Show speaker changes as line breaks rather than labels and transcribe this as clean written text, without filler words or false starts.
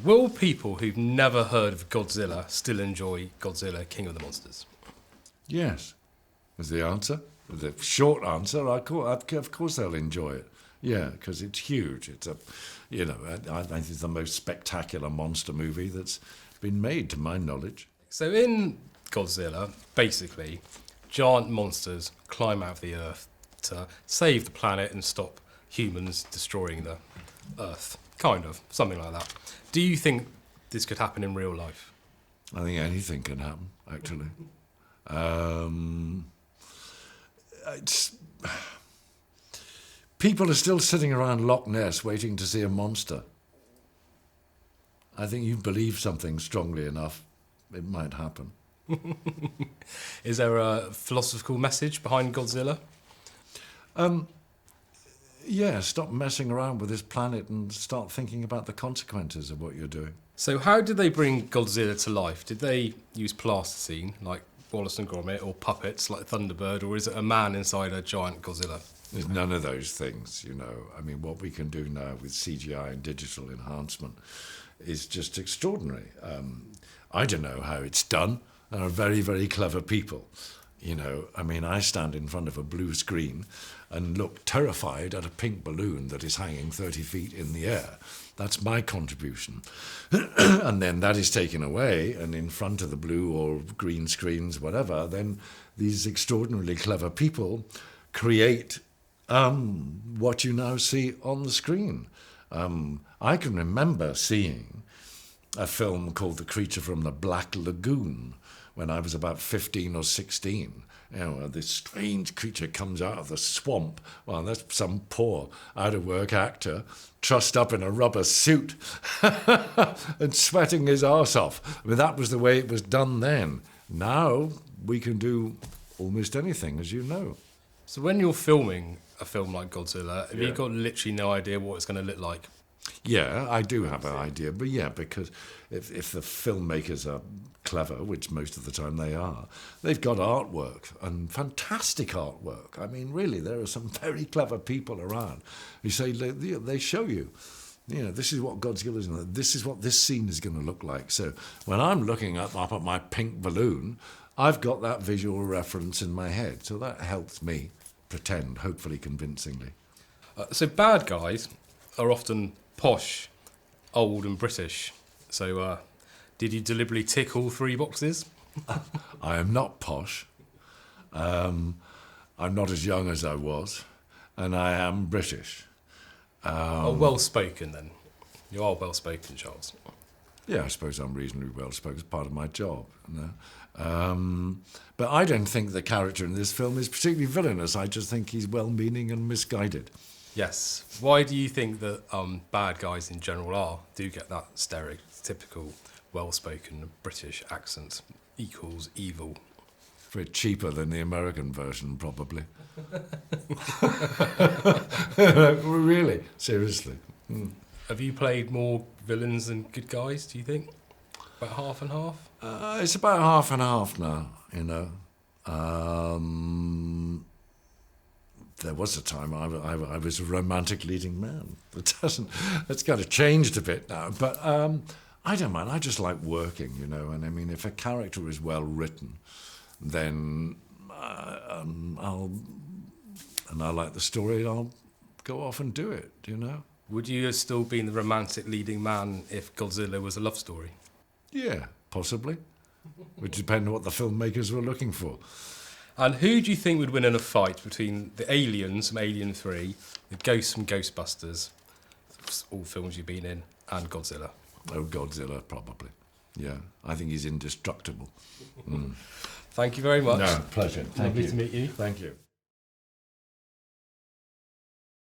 will people who've never heard of Godzilla still enjoy Godzilla, King of the Monsters?
Yes, is the answer. The short answer, of course they'll enjoy it. Yeah, because it's huge. It's I think it's the most spectacular monster movie that's been made, to my knowledge.
So in Godzilla, basically, giant monsters climb out of the earth to save the planet and stop humans destroying the earth. Kind of, something like that. Do you think this could happen in real life?
I think anything can happen, actually. People are still sitting around Loch Ness waiting to see a monster. I think you believe something strongly enough, it might happen.
Is there a philosophical message behind Godzilla?
Yeah, stop messing around with this planet and start thinking about the consequences of what you're doing.
So how did they bring Godzilla to life? Did they use plasticine, like Wallace and Gromit, or puppets, like Thunderbird, or is it a man inside a giant Godzilla?
There's none of those things, you know. I mean, what we can do now with CGI and digital enhancement is just extraordinary. I don't know how it's done. There are very, very clever people. You know, I mean, I stand in front of a blue screen and look terrified at a pink balloon that is hanging 30 feet in the air. That's my contribution. And then that is taken away, and in front of the blue or green screens, whatever, then these extraordinarily clever people create what you now see on the screen. I can remember seeing a film called The Creature from the Black Lagoon when I was about 15 or 16. You know, this strange creature comes out of the swamp. Well, that's some poor out-of-work actor trussed up in a rubber suit and sweating his arse off. I mean, that was the way it was done then. Now we can do almost anything, as you know.
So when you're filming a film like Godzilla, have you got literally no idea what it's going to look like?
Yeah, I do have an idea, but yeah, because if the filmmakers are clever, which most of the time they are, they've got artwork, and fantastic artwork. I mean, really, there are some very clever people around who say, they show you, you know, this is what Godzilla's going to, this is what this scene is going to look like. So when I'm looking up at my pink balloon, I've got that visual reference in my head, so that helps me pretend, hopefully convincingly.
So bad guys are often posh, old and British. So did you deliberately tick all three boxes?
I am not posh. I'm not as young as I was, and I am British.
Well-spoken then. You are well-spoken, Charles.
Yeah, I suppose I'm reasonably well-spoken. It's part of my job. You know? But I don't think the character in this film is particularly villainous. I just think he's well-meaning and misguided.
Yes. Why do you think that bad guys in general do get that stereotypical, well-spoken British accent equals evil?
Bit cheaper than the American version, probably. Really, seriously. Mm.
Have you played more villains than good guys, do you think? About half and half?
It's about half and half now, you know. There was a time I was a romantic leading man. It's kind of changed a bit now. But I don't mind. I just like working, you know. And I mean, if a character is well written, then I like the story, I'll go off and do it, you know.
Would you have still been the romantic leading man if Godzilla was a love story?
Yeah, possibly. Would depend on what the filmmakers were looking for.
And who do you think would win in a fight between the aliens from Alien 3, the ghosts from Ghostbusters, all films you've been in, and Godzilla?
Oh, Godzilla, probably. Yeah, I think he's indestructible. Mm.
Thank you very much.
No, pleasure. Thank you.
Lovely to meet you.
Thank you.